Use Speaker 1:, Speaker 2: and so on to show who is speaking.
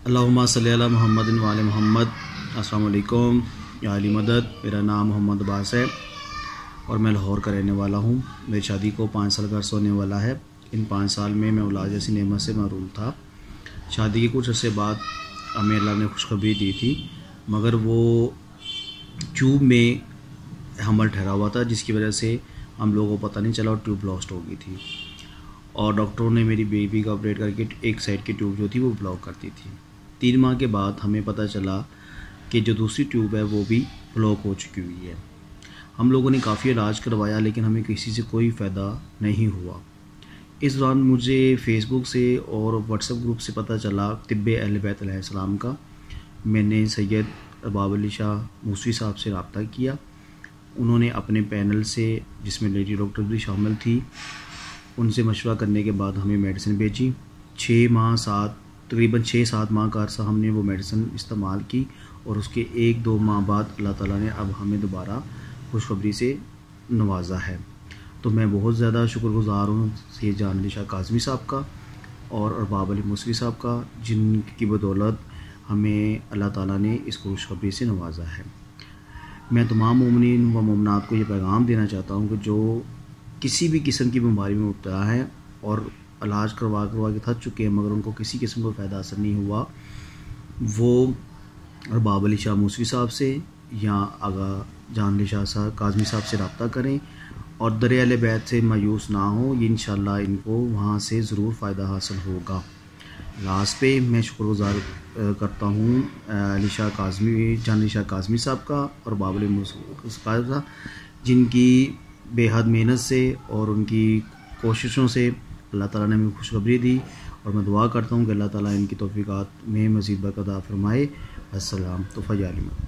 Speaker 1: اللہم صلی علی محمد و علی محمد۔ السلام علیکم یا علی مدد۔ میرا نام محمد عباس ہے اور میں لاہور کا رہنے والا ہوں۔ میری شادی کو 5 سال کا عرصہ ہونے والا ہے۔ ان 5 سال میں اولاد جیسی نعمت سے محروم تھا۔ شادی کے کچھ عرصے بعد ہمیں اللہ نے خوشخبری دی تھی، مگر وہ ٹیوب میں حمل ٹھہرا ہوا تھا، جس کی وجہ سے ہم لوگوں کو پتہ نہیں چلا اور ٹیوب لاسٹ ہو گئی تھی، اور ڈاکٹروں نے میری بیبی کا آپریٹ کر کے ایک سائڈ کی ٹیوب جو تھی وہ بلاک کر دی تھی۔ 3 ماہ کے بعد ہمیں پتہ چلا کہ جو دوسری ٹیوب ہے وہ بھی بلاک ہو چکی ہوئی ہے۔ ہم لوگوں نے کافی علاج کروایا لیکن ہمیں کسی سے کوئی فائدہ نہیں ہوا۔ اس دوران مجھے فیس بک سے اور واٹس ایپ گروپ سے پتہ چلا طب اہل بیت علیہ السلام کا۔ میں نے سید ارباب علی شاہ موسوی صاحب سے رابطہ کیا۔ انہوں نے اپنے پینل سے، جس میں لیڈی ڈاکٹر بھی شامل تھی، ان سے مشورہ کرنے کے بعد ہمیں میڈیسن بھیجی۔ تقریباً 6-7 ماہ کا عرصہ ہم نے وہ میڈیسن استعمال کی، اور اس کے 1-2 ماہ بعد اللہ تعالیٰ نے اب ہمیں دوبارہ خوشخبری سے نوازا ہے۔ تو میں بہت زیادہ شکر گزار ہوں سید جان علی شاہ کاظمی صاحب کا اور ارباب علی موسوی صاحب کا، جن کی بدولت ہمیں اللہ تعالیٰ نے اس خوشخبری سے نوازا ہے۔ میں تمام مومنین و مومنات کو یہ پیغام دینا چاہتا ہوں کہ جو کسی بھی قسم کی بیماری میں مبتلا ہیں اور علاج کروا کے تھک چکے ہیں مگر ان کو کسی قسم کا فائدہ حاصل نہیں ہوا، وہ ارباب علی شاہ موسوی صاحب سے یا آغا جان علی شاہ کاظمی صاحب سے رابطہ کریں اور در اہل بیت سے مایوس نہ ہوں۔ یہ انشاءاللہ ان کو وہاں سے ضرور فائدہ حاصل ہوگا۔ لاسٹ پہ میں شکر گزار کرتا ہوں جان علی شاہ کاظمی صاحب کا اور ارباب علی موسوی صاحب کا، جن کی بے حد محنت سے اور ان کی کوششوں سے اللہ تعالیٰ نے ہمیں خوشخبری دی، اور میں دعا کرتا ہوں کہ اللہ تعالیٰ ان کی توفیقات میں مزید برکت عطا فرمائے۔ السلام تو فیالی میں